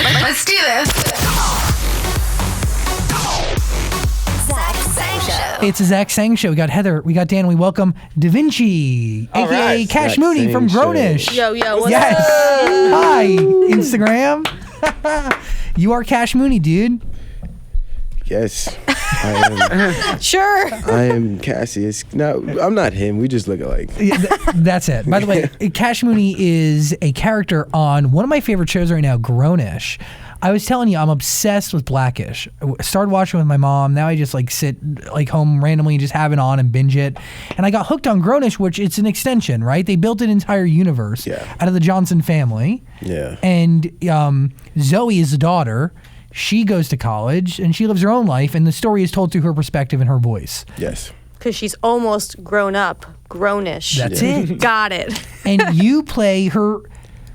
Let's do this. Zach Sang Show. It's a Zach Sang Show. We got Heather, we got Dan, we welcome Da Vinci, a.k.a. Cash Zach Mooney Sang from Show. Grown.ish. Yo, what's Yes. up? Hi, Instagram. You are Cash Mooney, dude. Yes, I Sure. am Cassius. No, I'm not him. We just look alike. Yeah, that's it. By the way, Cash Mooney is a character on one of my favorite shows right now, Grown.ish. I was telling you, I'm obsessed with Black.ish. I started watching with my mom. Now I just sit home randomly and just have it on and binge it. And I got hooked on Grown.ish, which it's an extension, right? They built an entire universe out of the Johnson family. Yeah. And Zoe is the daughter. She goes to college and she lives her own life, and the story is told through her perspective and her voice. Yes. Because she's almost grown up, grown-ish. That's it. Got it. And you play her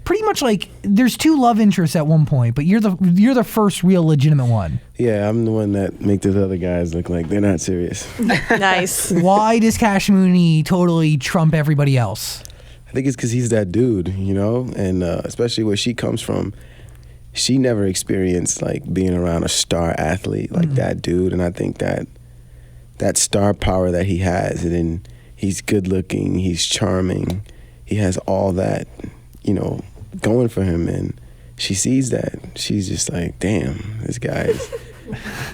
pretty much there's two love interests at one point, but you're the first real legitimate one. Yeah, I'm the one that make those other guys look like they're not serious. Nice. Why does Cash Mooney totally trump everybody else? I think it's because he's that dude, and especially where she comes from. She never experienced being around a star athlete like that dude, and I think that star power that he has, and then he's good looking, he's charming, he has all that, going for him, and she sees that. She's just like, damn, this guy's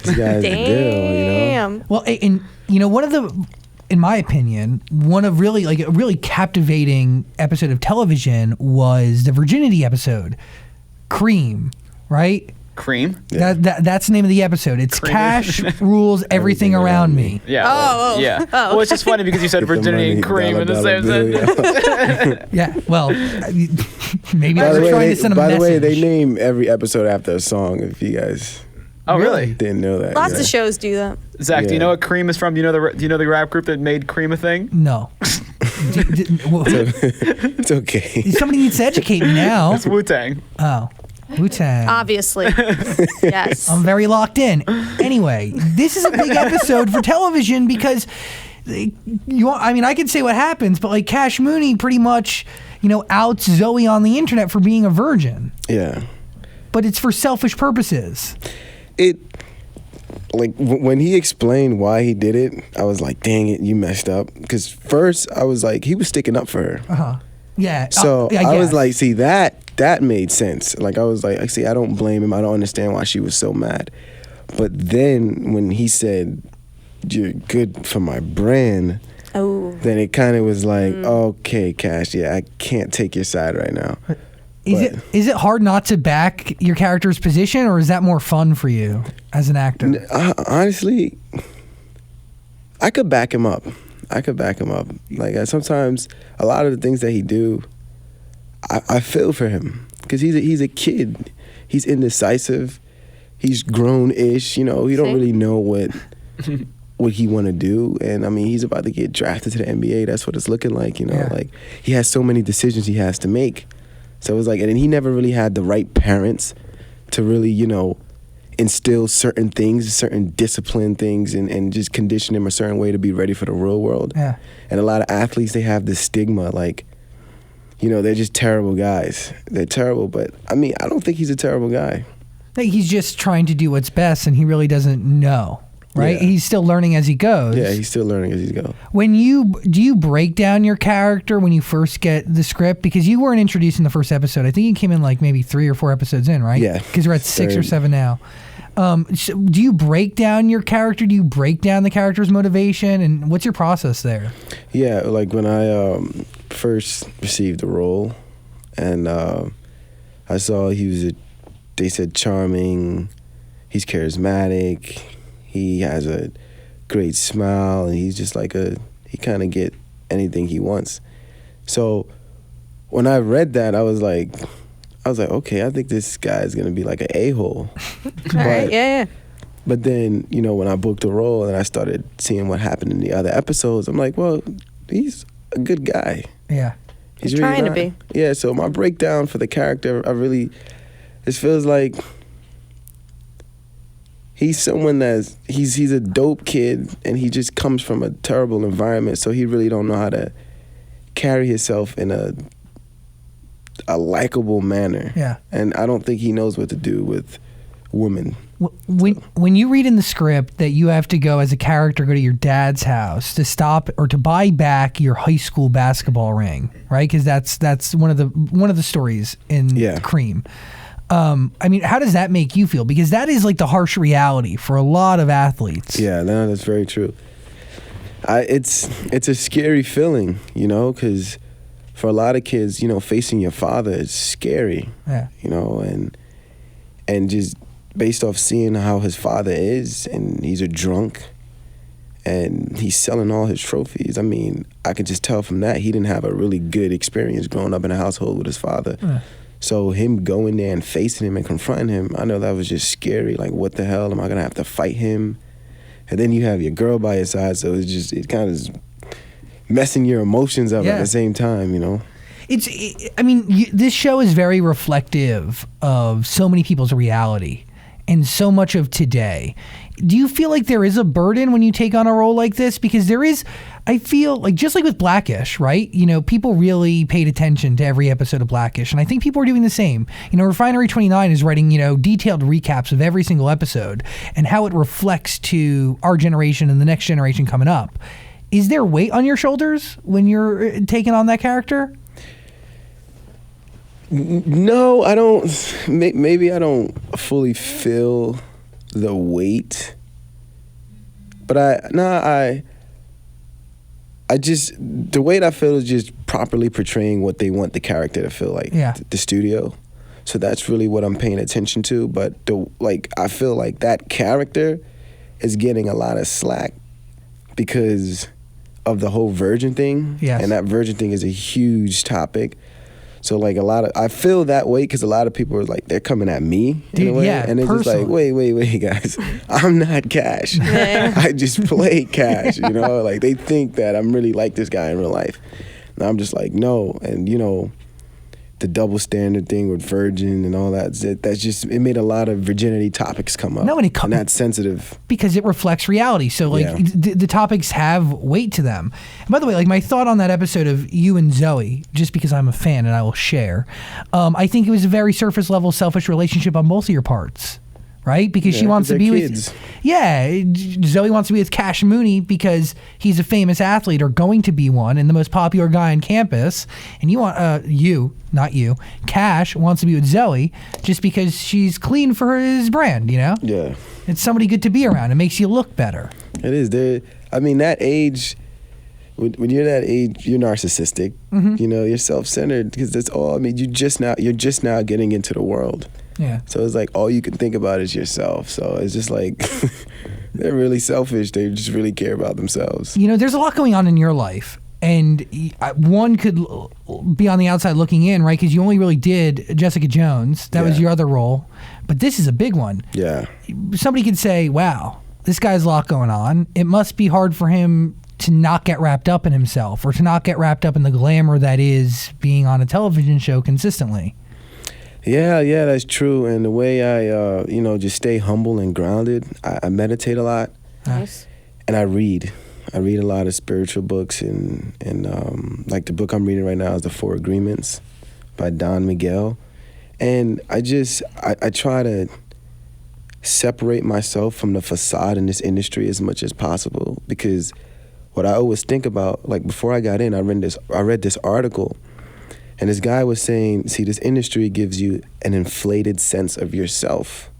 the deal, Well, and one of the, in my opinion, one of really a really captivating episode of television was the virginity episode, Cream, right? Cream? Yeah. That's the name of the episode. It's Cream. Cash rules everything around me. Yeah. Oh. Yeah. Oh. Well, it's just funny because you said Get the virginity and money, cream in the dollar, same dollar sentence. Yeah, well, maybe By I the was way, trying to send a message. by the way, they name every episode after a song. If you guys Oh, really? didn't know that, Lots of shows do that. Zach, do you Yeah. know what Cream is from? Do you know the rap group that made Cream a thing? No. It's okay. Somebody needs to educate me now. It's Wu-Tang. Oh, Wu-Tang. Obviously. Yes. I'm very locked in. Anyway, this is a big episode for television because I can say what happens, but Cash Mooney pretty much, outs Zoe on the internet for being a virgin. Yeah. But it's for selfish purposes. When he explained why he did it, I was like, dang it, you messed up. Because first I was like, he was sticking up for her. Uh-huh. Yeah. So I I was guess. like, see, that made sense. I was like, see, I don't blame him. I don't understand why she was so mad. But then when he said, you're good for my brand, then it kind of was like, okay, Cash, yeah, I can't take your side right now. Is it hard not to back your character's position, or is that more fun for you as an actor? Honestly, I could back him up. Sometimes a lot of the things that he do, I feel for him because he's a kid. He's indecisive. He's grown-ish. He don't really know what he want to do, and he's about to get drafted to the NBA. That's what it's looking like. He has so many decisions he has to make. So it was and then he never really had the right parents to really, instill certain things, certain discipline things, and just condition him a certain way to be ready for the real world. Yeah. And a lot of athletes, they have this stigma, they're just terrible guys. They're terrible, but I don't think he's a terrible guy. He's just trying to do what's best, and he really doesn't know, right? Yeah. He's still learning as he goes. Yeah, he's still learning as he goes. Do you break down your character when you first get the script? Because you weren't introduced in the first episode. I think you came in maybe 3 or 4 episodes in, right? Yeah. Because we're at 6 or 7 now. So do you break down your character? Do you break down the character's motivation? And what's your process there? Yeah, when I first received the role, and I saw they said charming, he's charismatic, he has a great smile, and he's just he kind of get anything he wants. So when I read that, I was like, okay, I think this guy's gonna be an a-hole. All right. Yeah. But then, when I booked the role and I started seeing what happened in the other episodes, I'm like, well, he's a good guy. Yeah. He's trying really to not. Yeah, so my breakdown for the character, it feels like he's someone he's a dope kid, and he just comes from a terrible environment, so he really don't know how to carry himself in a likable manner. Yeah. And I don't think he knows what to do with women. When you read in the script that you have to go as a character, go to your dad's house to stop or to buy back your high school basketball ring, right? Because that's one of the stories in Cream. I mean, how does that make you feel? Because that is like the harsh reality for a lot of athletes. Yeah, no, that's very true. It's a scary feeling, you know, because for a lot of kids, you know, facing your father is scary. Yeah. You know, and just based off seeing how his father is, and he's a drunk, and he's selling all his trophies. I mean, I could just tell from that he didn't have a really good experience growing up in a household with his father. Yeah. So him going there and facing him and confronting him, I know that was just scary. Like, what the hell? Am I gonna have to fight him? And then you have your girl by your side, so it kind of is messing your emotions up at the same time, you know? This show is very reflective of so many people's reality and so much of today. Do you feel like there is a burden when you take on a role like this? Because there is, I feel like, just like with Black.ish, right? You know, people really paid attention to every episode of Black.ish, and I think people are doing the same. You know, Refinery 29 is writing, you know, detailed recaps of every single episode and how it reflects to our generation and the next generation coming up. Is there weight on your shoulders when you're taking on that character? No, I don't. Maybe I don't fully feel the weight, but I just, the weight I feel is just properly portraying what they want the character to feel like. Yeah. The studio. So that's really what I'm paying attention to. But I feel like that character is getting a lot of slack because of the whole virgin thing. Yes. And that virgin thing is a huge topic. So like I feel that way because a lot of people are like, they're coming at me in a way. And it's just like, wait, guys. I'm not Cash. I just play Cash, you know? Like, they think that I'm really like this guy in real life. And I'm just like, no. And, you know, the double standard thing with virgin and all that, that's just, it made a lot of virginity topics come up. No, and that's sensitive. Because it reflects reality. So, like, the topics have weight to them. And by the way, like, my thought on that episode of you and Zoe, just because I'm a fan and I will share, I think it was a very surface level selfish relationship on both of your parts. Right? Because she wants to be with... Yeah. Zoe wants to be with Cash Mooney because he's a famous athlete or going to be one and the most popular guy on campus. And you want... not you. Cash wants to be with Zoe just because she's clean for his brand, you know? Yeah. It's somebody good to be around. It makes you look better. It is. I mean, that age... When you're that age, you're narcissistic. Mm-hmm. You know, you're self-centered because that's all. I mean, you're just now getting into the world. Yeah. So it's like all you can think about is yourself. So it's just like they're really selfish. They just really care about themselves. You know, there's a lot going on in your life, and one could be on the outside looking in, right? Because you only really did Jessica Jones. That was your other role, but this is a big one. Yeah. Somebody could say, "Wow, this guy's a lot going on. It must be hard for him to not get wrapped up in himself or to not get wrapped up in the glamour that is being on a television show consistently." Yeah, that's true. And the way I, just stay humble and grounded, I meditate a lot. Nice. And I read. I read a lot of spiritual books, and like the book I'm reading right now is The Four Agreements by Don Miguel. And I try to separate myself from the facade in this industry as much as possible, because what I always think about, like before I got in, I read this article. And this guy was saying, see, this industry gives you an inflated sense of yourself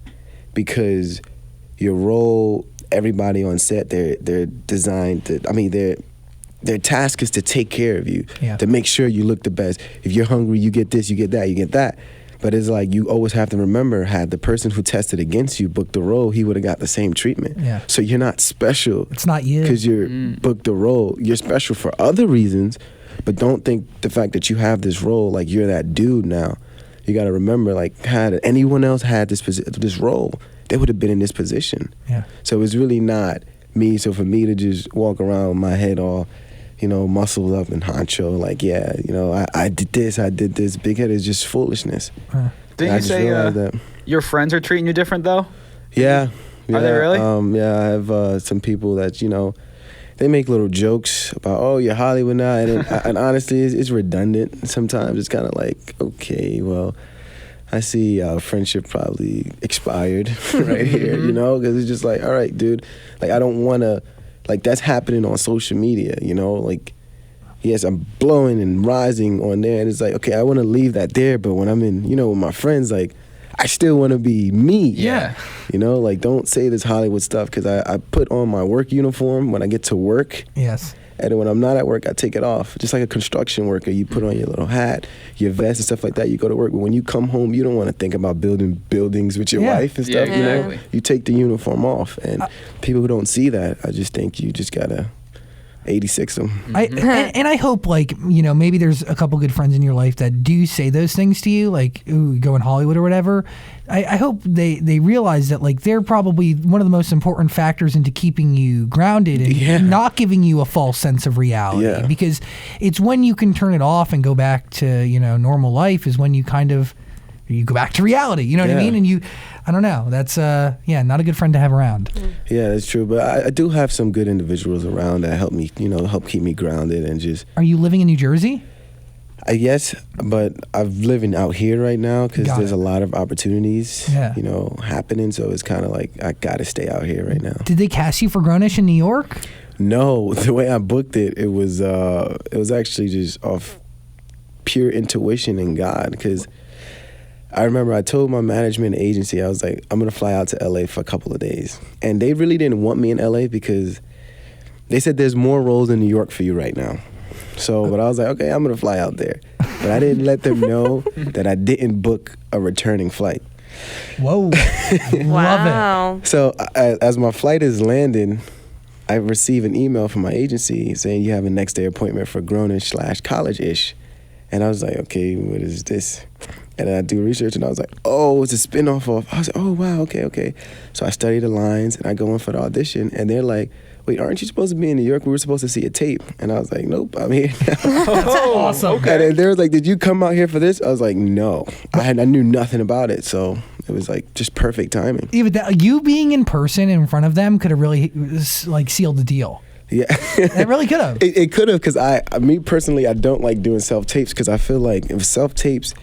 because your role, everybody on set, they're designed to, their task is to take care of you, to make sure you look the best. If you're hungry, you get this, you get that, you get that. But it's like you always have to remember, had the person who tested against you booked the role, he would have got the same treatment. Yeah. So you're not special. It's not you. Because you're booked the role. You're special for other reasons, but don't think the fact that you have this role, like you're that dude now. You got to remember, like, had anyone else had this role, they would have been in this position. Yeah. So it's really not me. So for me to just walk around with my head all, muscled up and honcho, like, I did this. Big head is just foolishness. Didn't you say your friends are treating you different, though? Yeah. Are they really? I have some people that, they make little jokes about, oh, you're Hollywood now, and honestly, it's redundant. Sometimes it's kind of like, okay, well, I see our friendship probably expired right here, you know, because it's just like, all right, dude, like I don't want to, like that's happening on social media, you know, like yes, I'm blowing and rising on there, and it's like, okay, I want to leave that there, but when I'm in, you know, with my friends, like I still want to be me. Yeah. You know, like don't say this Hollywood stuff because I put on my work uniform when I get to work. Yes. And then when I'm not at work, I take it off. Just like a construction worker, you put on your little hat, your vest and stuff like that. You go to work, but when you come home, you don't want to think about building buildings with your wife and stuff. Yeah, You exactly. know, you take the uniform off, and people who don't see that, I just think you just gotta 86 them. And I hope, like, you know, maybe there's a couple good friends in your life that do say those things to you, like, ooh, go in Hollywood or whatever. I hope they realize that, like, they're probably one of the most important factors into keeping you grounded and not giving you a false sense of reality. Yeah. Because it's when you can turn it off and go back to, you know, normal life is when you kind of, you go back to reality. You know what I mean? And I don't know. That's, not a good friend to have around. Yeah, that's true. But I do have some good individuals around that help me, you know, help keep me grounded and just. Are you living in New Jersey? Yes, but I'm living out here right now because there's a lot of opportunities, you know, happening. So it's kind of like I got to stay out here right now. Did they cast you for Grown.ish in New York? No, the way I booked it, it was actually just off pure intuition and God, because I remember I told my management agency, I was like, I'm going to fly out to LA for a couple of days. And they really didn't want me in LA because they said there's more roles in New York for you right now. So, but I was like, okay, I'm going to fly out there. But I didn't let them know that I didn't book a returning flight. Whoa. Love it. So as my flight is landing, I receive an email from my agency saying you have a next day appointment for Grown.ish/College.ish. And I was like, okay, what is this? And then I do research, and I was like, oh, it's a spinoff of. I was like, oh, wow, okay. So I study the lines, and I go in for the audition, and they're like, wait, aren't you supposed to be in New York? We were supposed to see a tape. And I was like, nope, I'm here now. Oh, awesome. Okay. And then they were like, did you come out here for this? I was like, no. I knew nothing about it, so it was like just perfect timing. Even you being in person in front of them could have really like sealed the deal. Yeah. It really could have. It could have, because me personally, I don't like doing self-tapes because I feel like if self-tapes,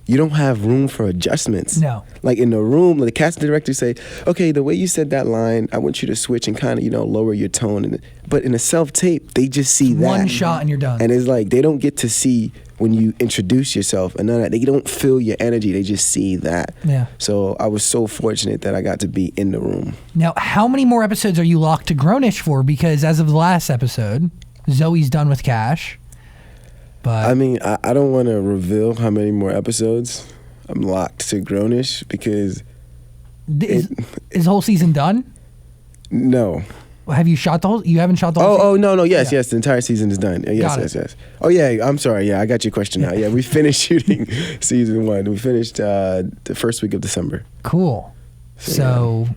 you don't have room for adjustments. No. Like in the room, the casting director say, okay, the way you said that line, I want you to switch and kind of, you know, lower your tone. But in a self-tape, they just see that. One shot and you're done. And it's like, they don't get to see when you introduce yourself and none of that. They don't feel your energy. They just see that. Yeah. So I was so fortunate that I got to be in the room. Now, how many more episodes are you locked to Grown.ish for? Because as of the last episode, Zoe's done with Cash. But I mean, I don't want to reveal how many more episodes I'm locked to Grown.ish because is the whole season done? No. Have you shot the whole? You haven't shot the whole. Oh no, yes, the entire season is done. Yes. Oh yeah, I'm sorry. Yeah, I got your question now. Yeah, we finished shooting season 1. We finished the first week of December. Cool. So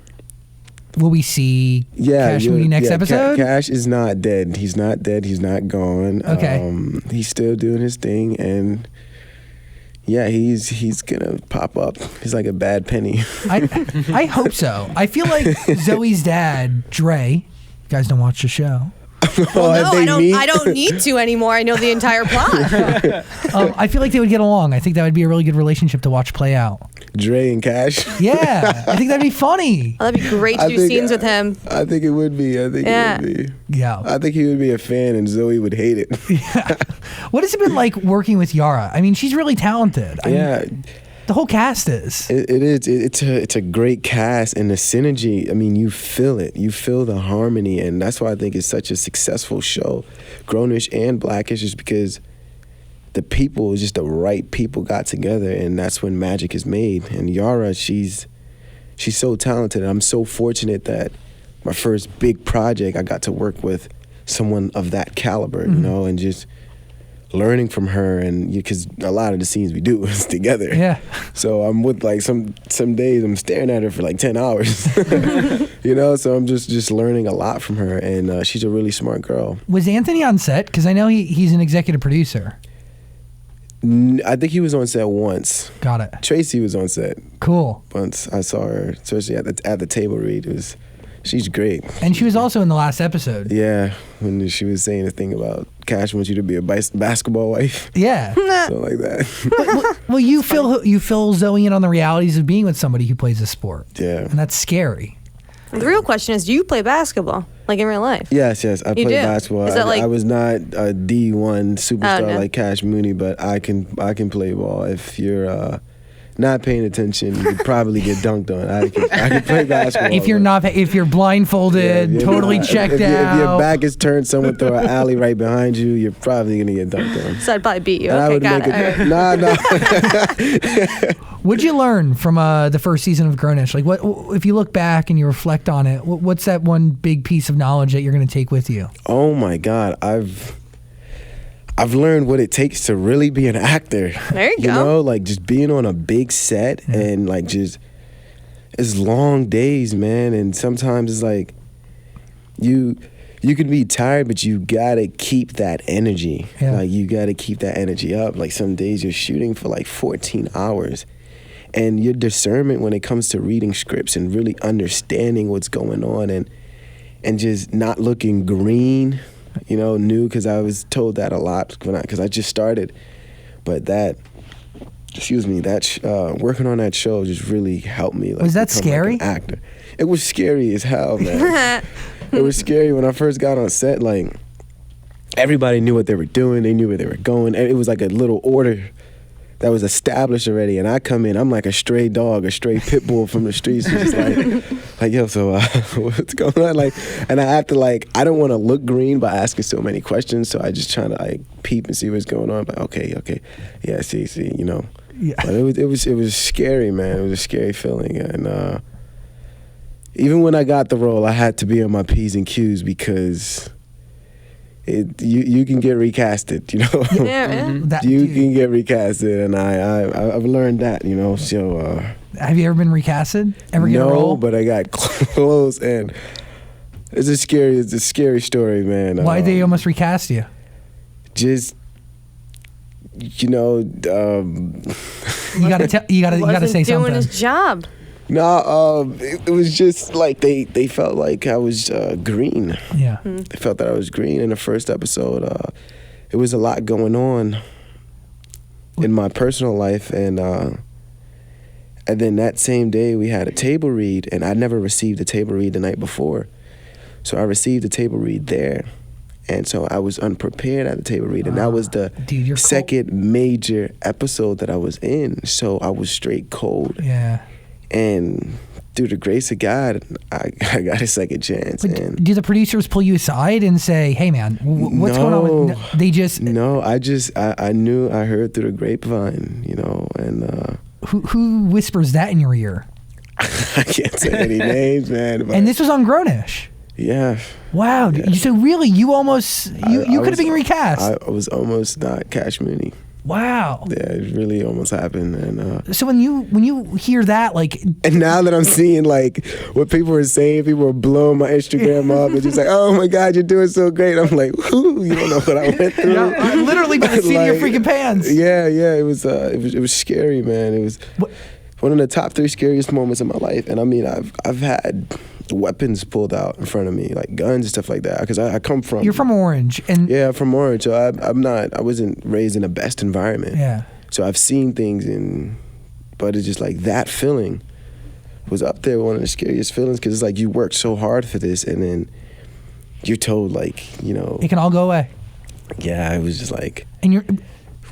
will we see Cash Mooney next episode? Cash is not dead. He's not dead. He's not gone. Okay. He's still doing his thing, and yeah, he's gonna pop up. He's like a bad penny. I hope so. I feel like Zoe's dad, Dre. You guys don't watch the show. Well, no, I don't need to anymore. I know the entire plot. I feel like they would get along. I think that would be a really good relationship to watch play out. Dre and Cash. Yeah, I think that'd be funny. Oh, that'd be great to do scenes with him. I think it would be. It would be. Yeah. I think he would be a fan, and Zoe would hate it. Yeah. What has it been like working with Yara? I mean, she's really talented. I mean, the whole cast is. It is. It's a great cast, and the synergy. I mean, you feel it. You feel the harmony, and that's why I think it's such a successful show, Grown.ish and Black.ish, is because the people, just the right people, got together, and that's when magic is made. And Yara, she's so talented. And I'm so fortunate that my first big project, I got to work with someone of that caliber, you know, and just learning from her, and because a lot of the scenes we do is together. Yeah. So I'm with like some days I'm staring at her for like 10 hours, you know. So I'm just learning a lot from her, and she's a really smart girl. Was Anthony on set? Because I know he's an executive producer. I think he was on set once. Got it. Tracy was on set. Cool. Once I saw her, especially at the table read. She's great. And she was also in the last episode. Yeah, when she was saying the thing about Cash wants you to be a basketball wife. Yeah. Something like that. Well, you fill Zoe in on the realities of being with somebody who plays a sport. Yeah. And that's scary. The real question is, do you play basketball, like in real life? Yes. I play basketball. Is that I was not a D1 superstar like Cash Mooney, but I can play ball. If you're not paying attention, you could probably get dunked on. I can play basketball. If you're blindfolded, totally checked out. If your back is turned, someone throw an alley right behind you, you're probably gonna get dunked on. So I'd probably beat you. And Okay, got it. Nah. What'd you learn from the first season of Grown.ish? Like, what if you look back and you reflect on it? What's that one big piece of knowledge that you're gonna take with you? Oh my God, I've learned what it takes to really be an actor. There you go. You know, like just being on a big set and like just it's long days, man. And sometimes it's like you can be tired, but you gotta keep that energy. Yeah. Like you gotta keep that energy up. Like some days you're shooting for like 14 hours. And your discernment when it comes to reading scripts and really understanding what's going on and just not looking green. You know, new, because I was told that a lot because I just started. But working on that show just really helped me. Like, was that become, scary? like, an actor. It was scary as hell, man. It was scary when I first got on set. Like everybody knew what they were doing. They knew where they were going. And it was like a little order that was established already, and I come in, I'm like a stray dog, a stray pit bull from the streets, just like yo, so what's going on? Like, and I have to like, I don't want to look green by asking so many questions, so I just try to like peep and see what's going on. But okay, yeah, see, you know. Yeah. But it was scary, man. It was a scary feeling, and even when I got the role, I had to be on my P's and Q's because. You can get recasted, you know. Yeah, man. You can get recasted, and I've learned that, you know. So, have you ever been recasted? Ever get a role? No, but I got close, and it's a scary story, man. Why did they almost recast you? Just, you know, you gotta say something. Doing his job. No, it was just like they felt like I was green. Yeah. They felt that I was green in the first episode. It was a lot going on in my personal life, and then that same day we had a table read, and I never received a table read the night before. So I received a table read there. And so I was unprepared at the table read, and that was the second major episode that I was in. So I was straight cold. Yeah. And through the grace of God, I got a second chance. And do the producers pull you aside and say, "Hey, man, what's going on?" They just I knew, I heard through the grapevine, you know. And who whispers that in your ear? I can't say any names, man. And this was on Grown.ish. Yeah. Wow. Yeah. So really, you almost you could have been recast. I was almost not Cash Mooney. Wow. Yeah, it really almost happened. And so when you hear that, like, and now that I'm seeing like what people are saying, people are blowing my Instagram up and just like, oh my God, you're doing so great. I'm like, whoo, you don't know what I went through. Yeah, I literally by the seat of your freaking pants. Yeah, it was scary, man. It was one of the top 3 scariest moments in my life. And I mean, I've had weapons pulled out in front of me, like guns and stuff like that, because I come from. You're from Orange, and yeah, from Orange. So I wasn't raised in the best environment. Yeah. So I've seen things, but it's just like that feeling was up there, one of the scariest feelings, because it's like you worked so hard for this, and then you're told, like, you know, it can all go away. Yeah, it was just like. And you're.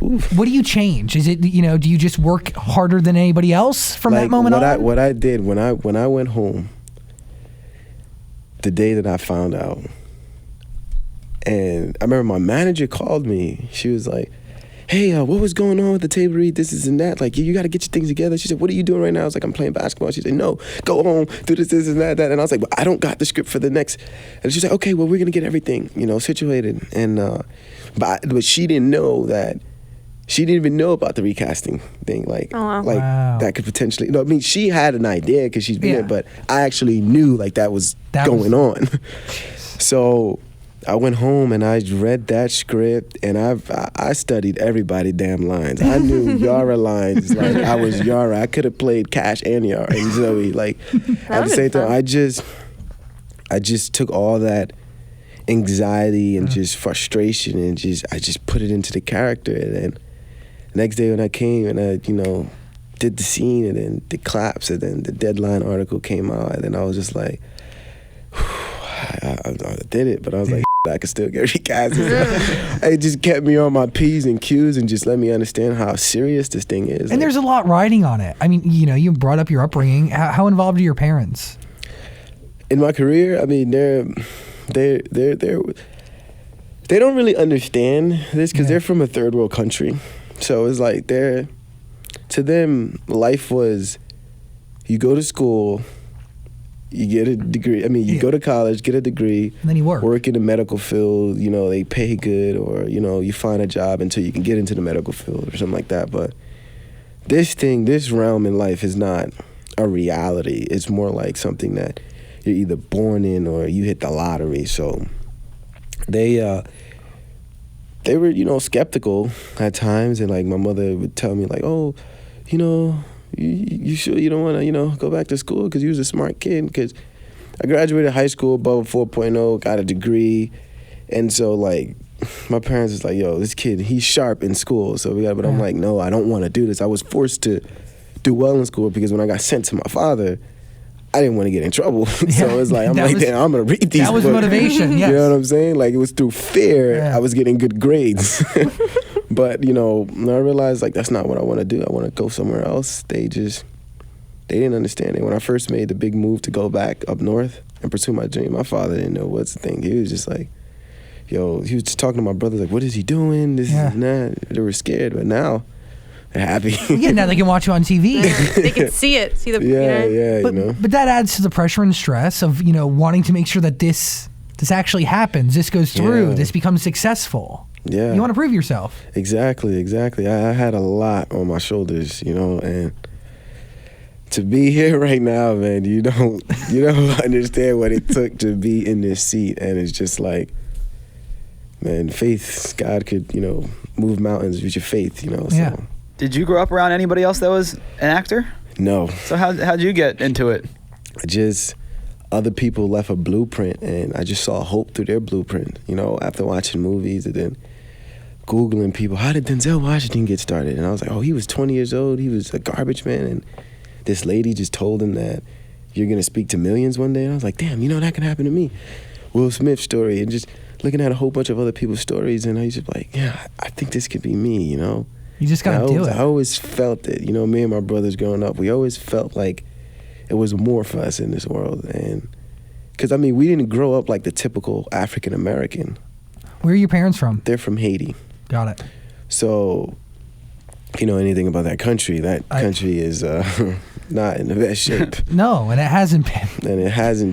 Oof. What do you change? Is it, do you just work harder than anybody else from that moment on? What I did when I went home, the day that I found out, and I remember my manager called me. She was like, hey, what was going on with the table read, this and that? Like, you got to get your things together. She said, what are you doing right now? I was like, I'm playing basketball. She said, no, go home, do this and that. And I was like, but I don't got the script for the next. And she said, okay, well, we're going to get everything, situated. And but she didn't know that. She didn't even know about the recasting thing, wow. That could potentially. I mean, she had an idea because she's been there, but I actually knew that was going on. So I went home and I read that script, and I studied everybody's damn lines. I knew Yara lines like I was Yara. I could have played Cash and Yara and Zoe at the same time. I just took all that anxiety and just frustration and I just put it into the character. And then the next day when I came and I, did the scene and then the claps and then the Deadline article came out and then I was just like, I did it, but I was like, I could still get recast. It just kept me on my P's and Q's and just let me understand how serious this thing is. And there's a lot riding on it. I mean, you brought up your upbringing. How involved are your parents? In my career, I mean, they don't really understand this because they're from a third world country. So it's like to them, life was you go to school, you get a degree. I mean, you go to college, get a degree. And then you work in the medical field. They pay good, or you find a job until you can get into the medical field or something like that. But this realm in life is not a reality. It's more like something that you're either born in or you hit the lottery. So they were skeptical at times, and like my mother would tell me like, oh, you sure you don't want to, go back to school because you was a smart kid? Because I graduated high school above 4.0, got a degree. And so, like, my parents was like, yo, this kid, he's sharp in school. So but I'm like, no, I don't want to do this. I was forced to do well in school because when I got sent to my father, I didn't want to get in trouble. So it's like, damn, I'm going to read these That was books. motivation, yes. You know what I'm saying? Like, it was through fear I was getting good grades. But, I realized, like, that's not what I want to do. I want to go somewhere else. They didn't understand it. When I first made the big move to go back up north and pursue my dream, my father didn't know what's the thing. He was just like, he was just talking to my brothers, like, what is he doing? This and that. They were scared, but now they're happy. Now they can watch you on TV. They can see it. See the But that adds to the pressure and stress of, wanting to make sure that this actually happens. This goes through. This becomes successful. Yeah. You want to prove yourself. Exactly. I had a lot on my shoulders, and to be here right now, man, you don't understand what it took to be in this seat. And it's just like, man, faith, God could, move mountains with your faith, Yeah. So. Did you grow up around anybody else that was an actor? No. So how'd you get into it? Other people left a blueprint, and I just saw hope through their blueprint, after watching movies and then Googling people, how did Denzel Washington get started? And I was like, oh, he was 20 years old, he was a garbage man, and this lady just told him that you're going to speak to millions one day. And I was like, damn, that can happen to me. Will Smith's story, and just looking at a whole bunch of other people's stories, and I was just like, yeah, I think this could be me, You just got to do it. I always felt it, me and my brothers growing up, we always felt like it was more for us in this world. And because, we didn't grow up like the typical African American. Where are your parents from? They're from Haiti. Got it. So, if you know anything about that country is not in the best shape. No, and it hasn't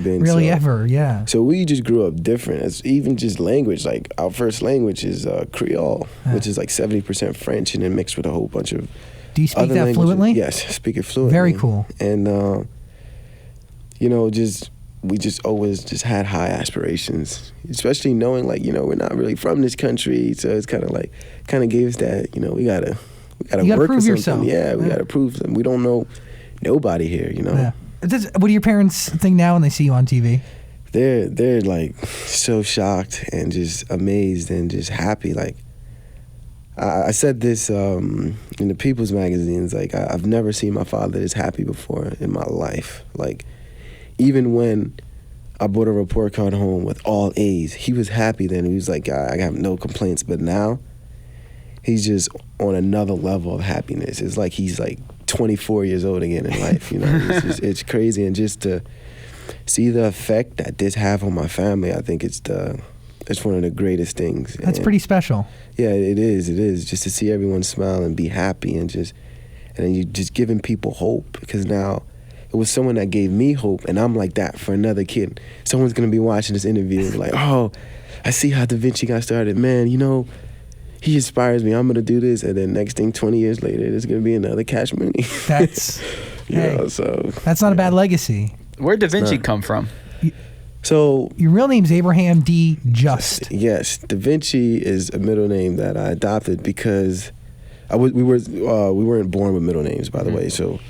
been. Really ever, yeah. So we just grew up different. It's even just language. Like, our first language is Creole, which is like 70% French and then mixed with a whole bunch of Do you speak other that languages. fluently? Yes, I speak it fluently. Very cool. And, we just always just had high aspirations, especially knowing like, we're not really from this country. So it's kind of gave us that, we gotta work prove for yourself. something. Yeah, we gotta prove them. We don't know nobody here, Yeah. What do your parents think now when they see you on TV? They're like so shocked and just amazed and just happy. Like, I said this in the People's magazines, like I've never seen my father this happy before in my life. Like, even when I brought a report card home with all A's, he was happy then. He was like, I have no complaints. But now, he's just on another level of happiness. It's like he's like 24 years old again in life, It's crazy. And just to see the effect that this have on my family, I think it's one of the greatest things. That's pretty special. Yeah, it is. It is. Just to see everyone smile and be happy and then you just giving people hope, because now it was someone that gave me hope, and I'm like that for another kid. Someone's going to be watching this interview and be like, oh, I see how Da Vinci got started. Man, he inspires me. I'm going to do this. And then next thing, 20 years later, there's going to be another Cash Mooney. That's so that's not a bad legacy. Where'd Da Vinci come from? So your real name's Abraham D. Just. Yes, Da Vinci is a middle name that I adopted because we weren't born with middle names, by the way. So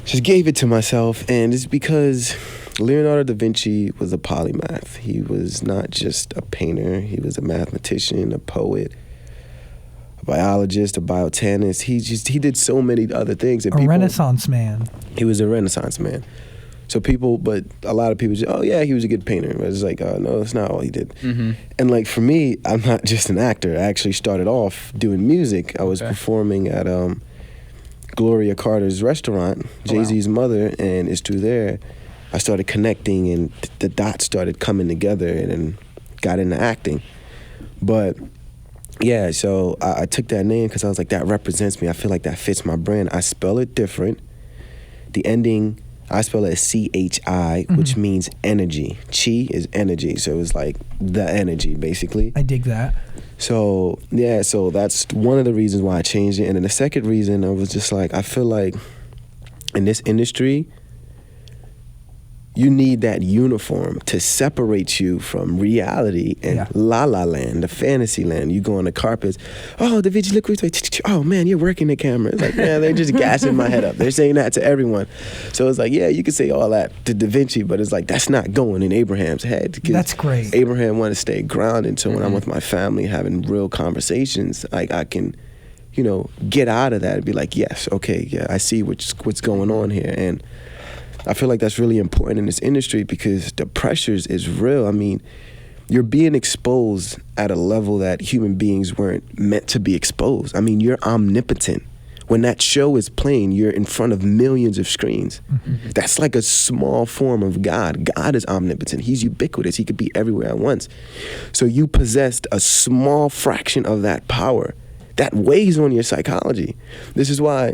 just gave it to myself, and it's because Leonardo da Vinci was a polymath. He was not just a painter. He was a mathematician, a poet, a biologist, a biotanist. He did so many other things. And A Renaissance man. He was a Renaissance man. So but a lot of people just, oh yeah, he was a good painter. But it's like, no, that's not all he did. Mm-hmm. And like for me, I'm not just an actor. I actually started off doing music. I was performing at Gloria Carter's restaurant, Jay-Z's mother, and it's through there I started connecting and the dots started coming together and then got into acting. But yeah, so I took that name because I was like, that represents me. I feel like that fits my brand. I spell it different. The ending, I spell it as C-H-I, which means energy. Chi is energy, so it was like the energy, basically. I dig that. So, yeah, so that's one of the reasons why I changed it. And then the second reason, I was just like, I feel like in this industry, you need that uniform to separate you from reality and la la land, the fantasy land. You go on the carpets, oh, Da Vinci, look, oh man, you're working the camera. It's like, man, they're just gassing my head up. They're saying that to everyone. So it's like, yeah, you can say all that to Da Vinci, but it's like, that's not going in Abraham's head. That's great. Abraham wanted to stay grounded. So when I'm with my family having real conversations, like I can, get out of that and be like, yes, okay, yeah, I see what's going on here. And I feel like that's really important in this industry because the pressures is real. I mean, you're being exposed at a level that human beings weren't meant to be exposed. I mean, you're omnipotent. When that show is playing, you're in front of millions of screens. Mm-hmm. That's like a small form of God. God is omnipotent. He's ubiquitous. He could be everywhere at once. So you possessed a small fraction of that power. That weighs on your psychology. This is why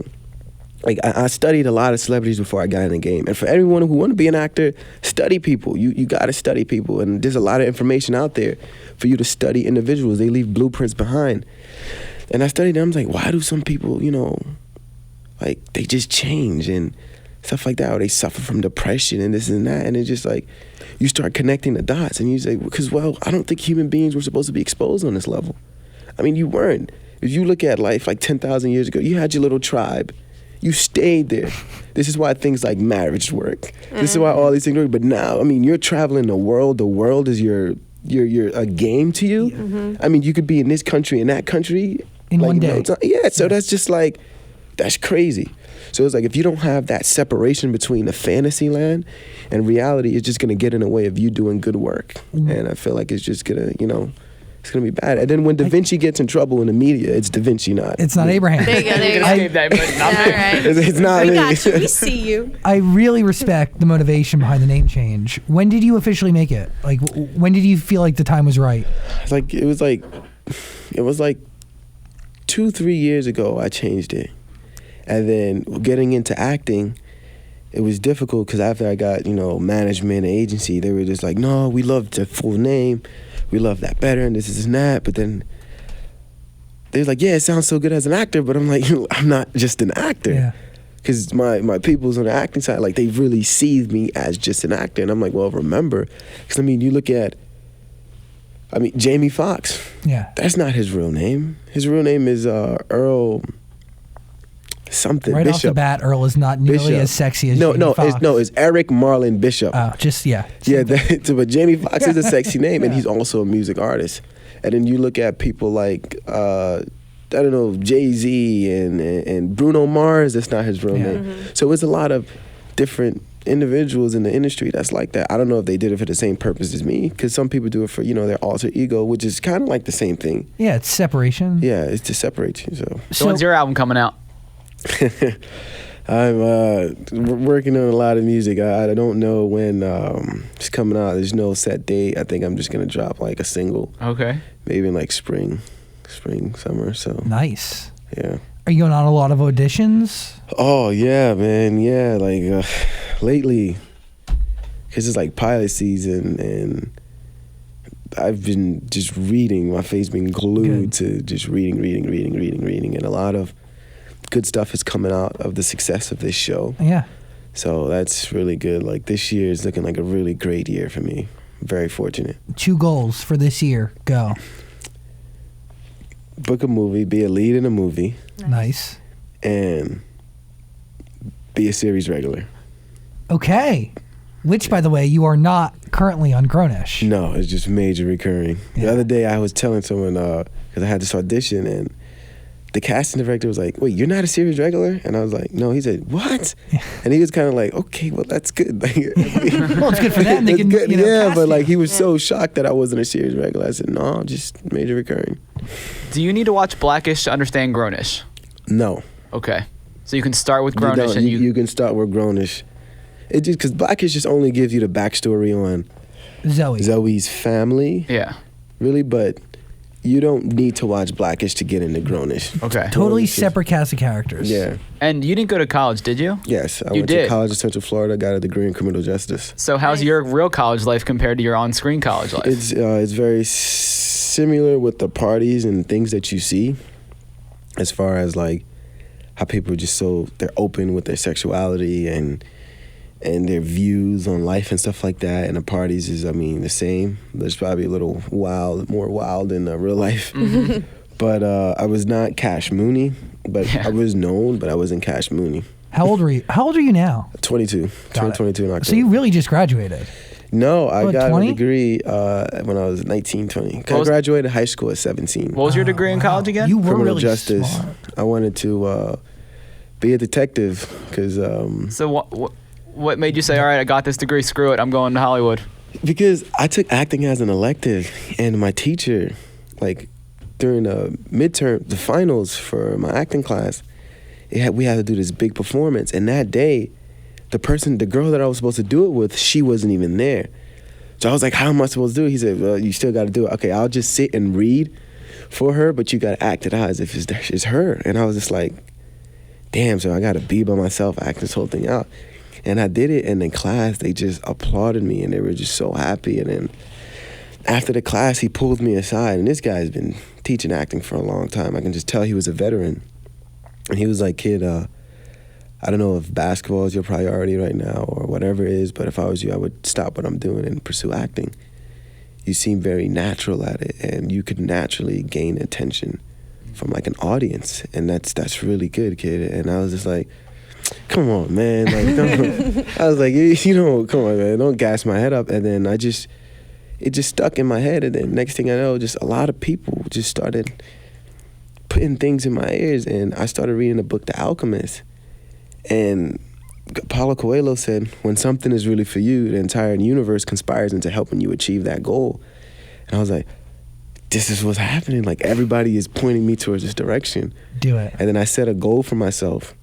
I studied a lot of celebrities before I got in the game. And for everyone who want to be an actor, study people. You got to study people. And there's a lot of information out there for you to study individuals. They leave blueprints behind. And I studied them. I was like, why do some people, they just change and stuff like that, or they suffer from depression and this and that. And it's just like, you start connecting the dots and you say, because, I don't think human beings were supposed to be exposed on this level. I mean, you weren't. If you look at life like 10,000 years ago, you had your little tribe. You stayed there. This is why things like marriage work. This is why all these things work. But now, I mean, you're traveling the world. The world is your a game to you. Mm-hmm. I mean, you could be in this country and that country in one day. So that's just like, that's crazy. So it's like, if you don't have that separation between the fantasy land and reality, it's just gonna get in the way of you doing good work. Mm-hmm. And I feel like it's just gonna, it's going to be bad. And then when Da Vinci gets in trouble in the media, it's Da Vinci, It's not Abraham. There you go. It's not me. We got you. We see you. I really respect the motivation behind the name change. When did you officially make it? Like, when did you feel like the time was right? It was like 2-3 years ago I changed it. And then getting into acting, it was difficult because after I got, management and agency, they were just like, no, we love the full name. We love that better, and this is and that. But then they was like, yeah, it sounds so good as an actor, but I'm like, I'm not just an actor. Yeah. Because my people's on the acting side, like, they really see me as just an actor. And I'm like, well, remember. Because, you look at, Jamie Foxx. Yeah. That's not his real name. His real name is Earl something. Right Bishop. off the bat, Earl is not nearly as sexy as Jamie Foxx. It's Eric Marlon Bishop. Oh, Yeah, but Jamie Foxx is a sexy name, and he's also a music artist. And then you look at people like, Jay-Z and Bruno Mars, that's not his real name. Mm-hmm. So it's a lot of different individuals in the industry that's like that. I don't know if they did it for the same purpose as me, because some people do it for, their alter ego, which is kind of like the same thing. Yeah, it's separation. Yeah, it's to separate you. So when's your album coming out? I'm working on a lot of music. I don't know when it's coming out. There's no set date. I think I'm just gonna drop like a single. Okay. Maybe in like spring, summer. So nice. Yeah. Are you going on a lot of auditions? Oh yeah, man. Yeah, like lately, because it's like pilot season, and I've been just reading. My face been glued to just reading, and a lot of good stuff is coming out of the success of this show. Yeah. So that's really good. Like, this year is looking like a really great year for me. I'm very fortunate. 2 goals for this year. Go. Book a movie, be a lead in a movie. Nice. And be a series regular. Okay. Which, by the way, you are not currently on Grown.ish. No, it's just major recurring. Yeah. The other day I was telling someone, because I had this audition, and the casting director was like, wait, you're not a series regular? And I was like, no. He said, what? Yeah. And he was kind of like, okay, well, that's good. Like, Well, it's good for them. They it's can, good. you know, Yeah, cast but like you. he was so shocked that I wasn't a series regular. I said, no, I'm just major recurring. Do you need to watch Black.ish to understand Grown.ish? No. Okay. So you can start with You Grown.ish don't. and You can start with Grown.ish. It just because Black.ish just only gives you the backstory on Zoe. Zoe's family, Yeah. really, but you don't need to watch Black.ish to get into Grown.ish. Okay. Totally It's just- separate cast of characters. Yeah. And you didn't go to college, did you? Yes, I You went did? to college in Central Florida. Got a degree in criminal justice. So how's your real college life compared to your on-screen college life? It's very similar with the parties and things that you see, as far as like how people are just they're open with their sexuality and their views on life and stuff like that. And the parties is, the same. There's probably a little more wild in real life. Mm-hmm. But I was not Cash Mooney, but Yeah. I was known, but I wasn't Cash Mooney. How old were you? How old are you now? 22. Got Turned it. 22 in October. So you really just graduated. No, I What, got 20? a degree when I was 19, 20. I was- graduated high school at 17. What was your degree in Wow. college again? You were Criminal really justice. smart. I wanted to be a detective because So what made you say, all right, I got this degree, screw it, I'm going to Hollywood? I took acting as an elective, and my teacher, like during the midterm, the finals for my acting class, we had to do this big performance, and that day, the girl that I was supposed to do it with, she wasn't even there. So I was like, how am I supposed to do it? He said, well, you still got to do it. Okay, I'll just sit and read for her, but you got to act it out as if it's her. And I was just like, damn, so I got to be by myself, act this whole thing out. And I did it, and in class, they just applauded me, and they were just so happy. And then after the class, he pulled me aside, and this guy's been teaching acting for a long time. I can just tell he was a veteran. And he was like, kid, I don't know if basketball is your priority right now or whatever it is, but if I was you, I would stop what I'm doing and pursue acting. You seem very natural at it, and you could naturally gain attention from like an audience, and that's really good, kid. And I was just like, come on, man. Like, I was like, come on, man. Don't gas my head up. And then it just stuck in my head. And then next thing I know, just a lot of people just started putting things in my ears. And I started reading the book, The Alchemist. And Paulo Coelho said, when something is really for you, the entire universe conspires into helping you achieve that goal. And I was like, this is what's happening. Like, everybody is pointing me towards this direction. Do it. And then I set a goal for myself.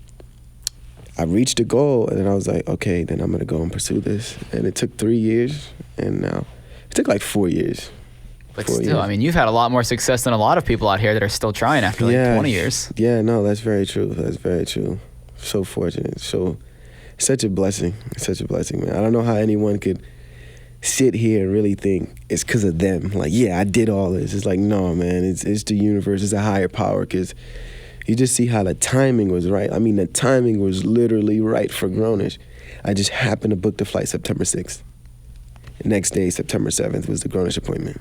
I reached the goal, and then I was like, okay, then I'm gonna go and pursue this. And it took 3 years, and now it took like 4 years. But 4 still, years. I mean, you've had a lot more success than a lot of people out here that are still trying after like 20 years. Yeah, no, that's very true. That's very true. So fortunate. So, such a blessing. It's such a blessing, man. I don't know how anyone could sit here and really think it's because of them. Like, yeah, I did all this. It's like, no, man, it's the universe. It's a higher power, because you just see how the timing was right. I mean, the timing was literally right for Grown.ish. I just happened to book the flight September 6th. The next day, September 7th, was the Grown.ish appointment.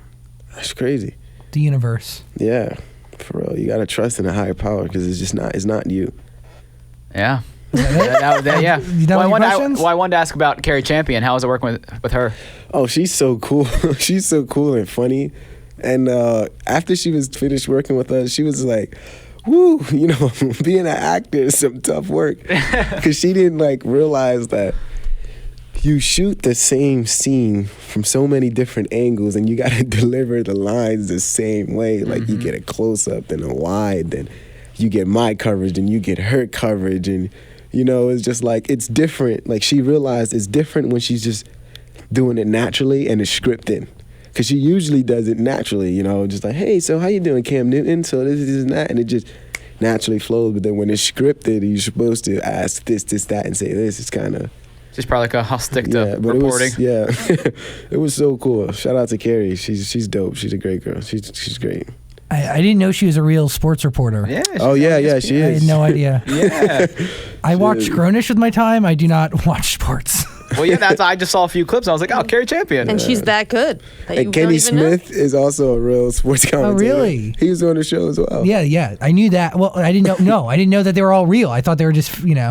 That's crazy. The universe. Yeah, for real. You got to trust in a higher power, because it's not you. Yeah. Yeah. Yeah. You done Well, with your questions? I wanted to ask about Carrie Champion. How was it working with her? Oh, she's so cool. She's so cool and funny. And after she was finished working with us, she was like, woo, being an actor is some tough work. Because she didn't realize that you shoot the same scene from so many different angles, and you got to deliver the lines the same way. Like, you get a close-up, then a wide, then you get my coverage, then you get her coverage. And, it's just it's different. Like, she realized it's different when she's just doing it naturally and it's scripted. Because she usually does it naturally, just like, hey, so how you doing, Cam Newton? So this and that. And it just naturally flows. But then when it's scripted, you're supposed to ask this, that, and say this. It's kind of... She's probably like, I'll stick to but reporting. it was so cool. Shout out to Carrie. She's dope. She's a great girl. She's great. I didn't know she was a real sports reporter. Yeah. She I is. had no idea. Yeah. I watch is. Grown.ish with my time. I do not watch sports. Well, yeah, I just saw a few clips. And I was like, oh, Carrie Champion. And she's that good. That And Kenny Smith is also a real sports commentator. Oh, really? He was on the show as well. Yeah. I knew that. Well, I didn't know. No, I didn't know that they were all real. I thought they were just, Oh, no,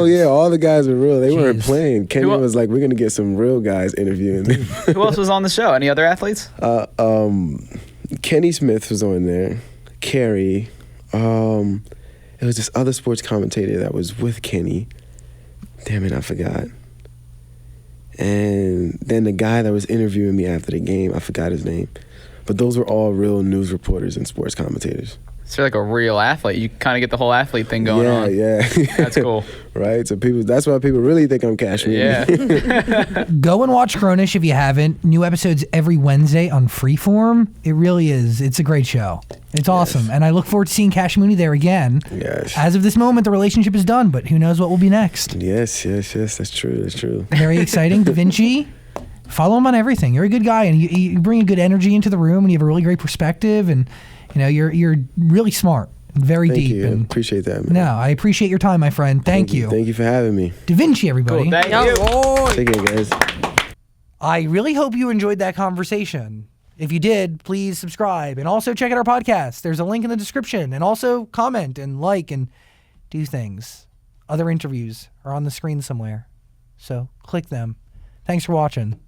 actors. yeah. All the guys were real. They weren't Jeez. playing. Kenny was like, we're going to get some real guys interviewing them. Who else was on the show? Any other athletes? Kenny Smith was on there. Carrie. It was this other sports commentator that was with Kenny. Damn it, I forgot. And then the guy that was interviewing me after the game, I forgot his name. But those were all real news reporters and sports commentators. So you're like a real athlete. You kind of get the whole athlete thing going on. Yeah. That's cool. Right? So that's why people really think I'm Cash Mooney. Yeah. Go and watch Grown.ish if you haven't. New episodes every Wednesday on Freeform. It really is. It's a great show. It's awesome. And I look forward to seeing Cash Mooney there again. Yes. As of this moment, the relationship is done, but who knows what will be next. Yes. That's true. Very exciting. Da Vinci, follow him on everything. You're a good guy, and you bring a good energy into the room, and you have a really great perspective, and you're really smart, and very Thank deep. you. And Appreciate that, man. no, I appreciate your time, my friend. Thank you. Thank you for having me. Da Vinci, everybody. Cool. Thank you. Take care, guys. I really hope you enjoyed that conversation. If you did, please subscribe and also check out our podcast. There's a link in the description, and also comment and like and do things. Other interviews are on the screen somewhere, so click them. Thanks for watching.